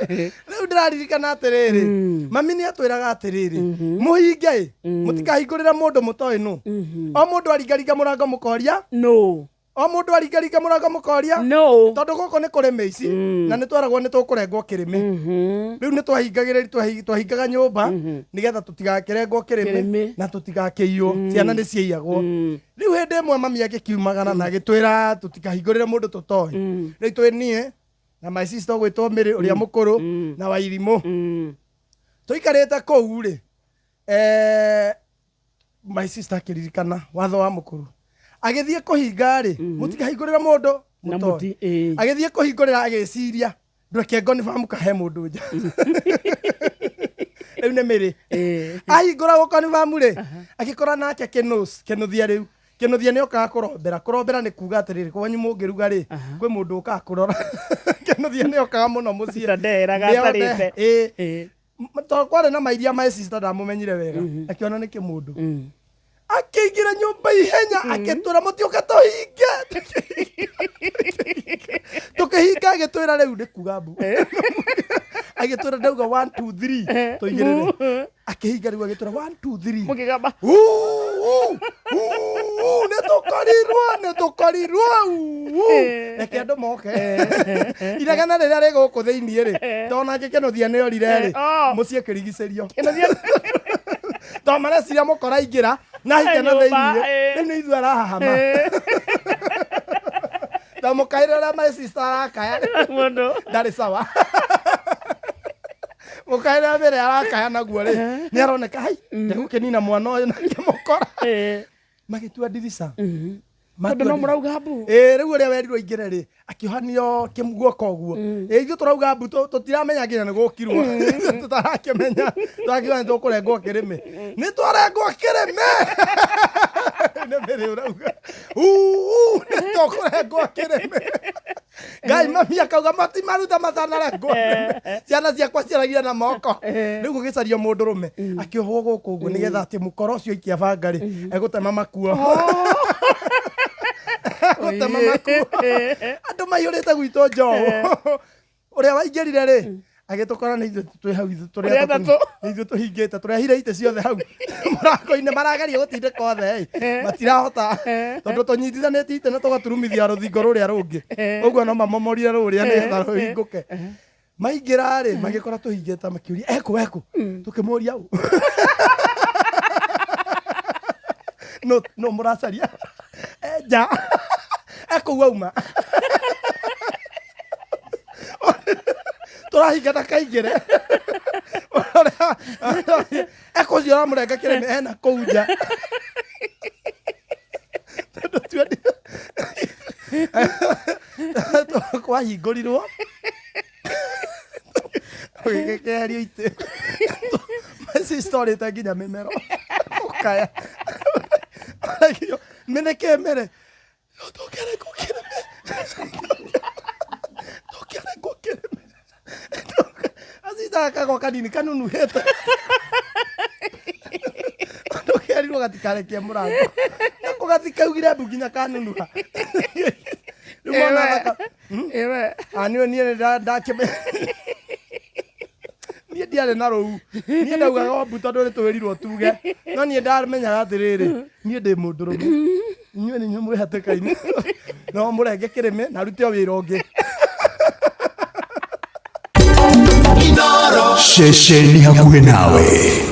Riu ndiraririkana atiriri mami ni atwiraga atiriri muhinge mutikahingurira mundu mutoi nu o mundu aringaringa murango mukoria no o mundu aringaringa murango mukoria no tondu guko ni kuri meici na ni twaragwo ni tukurengwo kirimi riu ni twahingaga nyumba nigetha tutigakirengwo kirimi na tutigakiiywo ciana ni ciiyagwo riu hindi imwe mami agikiumagana na agitwira tutikahingurire mundu tutoi riu twi nie na my sister gwitwo Miri uria mukuru na Wairimu tuikarite kou ri my sister akiririkana watho wa mukuru agithie kuhinga ri mutikahingurira mundu mutoi agithie kuhingurira agiciria ndweke confirm kahe mundu nja riu ni Miri ahingura go confirm ri agikora nake kinuthia riu kinuthia ni okaga kurombera ni kuga atiriri kwanyu mungiruga ri kwi mundu ukaga kurora kinuthia ni okaga muno mucira nderaga atarite to kware na mairia my sister ndamumenyire wega akiona ni kimundu akiingira nyumba ihenya akitura mutioka tuhinge tukihinga agitwira riu ni kuga mbu agitwira ndauga 1 2 3 tuigirire akihinga riu agitwira 1 2 3 mukigamba ne tukorirwo reke andu moke iragana riria riguku thiini ri tona ngikenothia ni orire ri mucie kirigicerio to mareciria mukora ingira na hikena thiini riu ni ithu arahahama to mukairira my sister arakaya mundu ndari sawa mukairira mbere arakaya naguo ri ni aroneka hai ndigukinina mwana uyu na ngimukora magitua ndirica mundu no murauga mbu riu uria werirwo ingire ri akiohanio kimuguoko guo ithu turauga mbu tutiramenya nginya ni gukirwo tutarakimenya twakiwa ni tukurengwo kirimi ni twarengwo kirimi ni Miri urauga ni tukurengwo kirimi ngai mami akauga mati maruta matanarengwo ciana ciakwa ciaragia na moko riu gugicario mundu rume akiohwo guku guo nigetha ati mukoro ucio ikia bangari egutema makuo gutema makuo andu maiyurite gwito njogo uria waingirire ri agitukora ni ithu twi hau ithu turia ithu tuhingite turehire ite ciothe hau murango-ini marageria gutindika othe matirahota tondu tunyitithanĩtie ite na tugaturumithia rũthingo rũrĩa rũngĩ ũguo no mamomorire rũrĩa nĩgetha rũhingũke maingira ri magikora tuhingite makiuria eku tukimuria u no muracaria ja eku wauma turahingana kaingire eku cio ramurenga kirimi ena kuu nja kwahingũrirwo gĩgĩkeherio itĩ macistolĩte nginya mĩmero ũkaya meneke mere tũkĩarengwo kĩrĩme tũkĩarengwo kĩrĩme acitaga kagwa kanini kanunuhĩte tũkĩerirwo gatikarekie mũrango nako gatikaugire mbu nginya kanunuha rĩu mwana thaka niĩ niĩ ndakĩmenya niĩ ndiarĩ na rũu niĩ ndaugaga o mbu tondũ nĩ twĩrirwo tuge no niĩ ndamenyaga atĩrĩrĩ niĩ ndĩ mũndũrũme inyuĩ nĩ inyuĩ mwĩ hatĩka-inĩ no mũrenge kĩrĩme na rute o wĩra ũngĩ Ceceni hakuhĩ nawe.